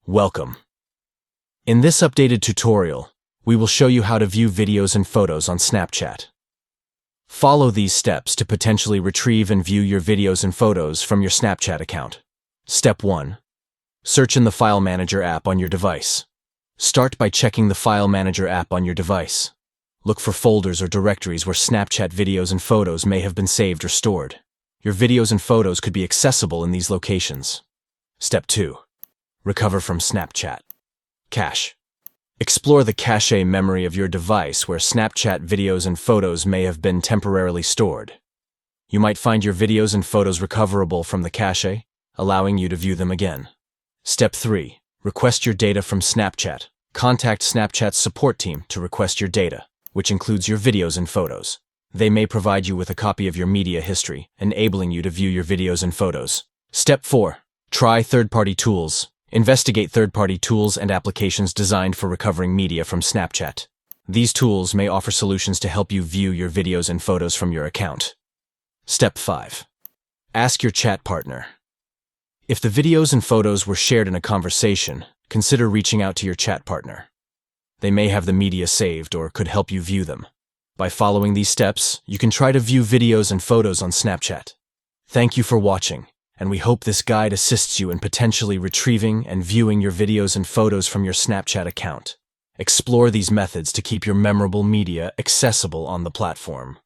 Welcome. In this updated tutorial, we will show you how to view videos and photos on Snapchat. Follow these steps to potentially retrieve and view your videos and photos from your Snapchat account. Step 1. Search in the File Manager app on your device. Start by checking the File Manager app on your device. Look for folders or directories where Snapchat videos and photos may have been saved or stored. Your videos and photos could be accessible in these locations. Step 2. Recover from Snapchat. Cache. Explore the cache memory of your device where Snapchat videos and photos may have been temporarily stored. You might find your videos and photos recoverable from the cache, allowing you to view them again. Step 3. Request your data from Snapchat. Contact Snapchat's support team to request your data, which includes your videos and photos. They may provide you with a copy of your media history, enabling you to view your videos and photos. Step 4. Try third-party tools. Investigate third-party tools and applications designed for recovering media from Snapchat. These tools may offer solutions to help you view your videos and photos from your account. Step 5. Ask your chat partner. If the videos and photos were shared in a conversation, consider reaching out to your chat partner. They may have the media saved or could help you view them. By following these steps, you can try to view videos and photos on Snapchat. Thank you for watching, and we hope this guide assists you in potentially retrieving and viewing your videos and photos from your Snapchat account. Explore these methods to keep your memorable media accessible on the platform.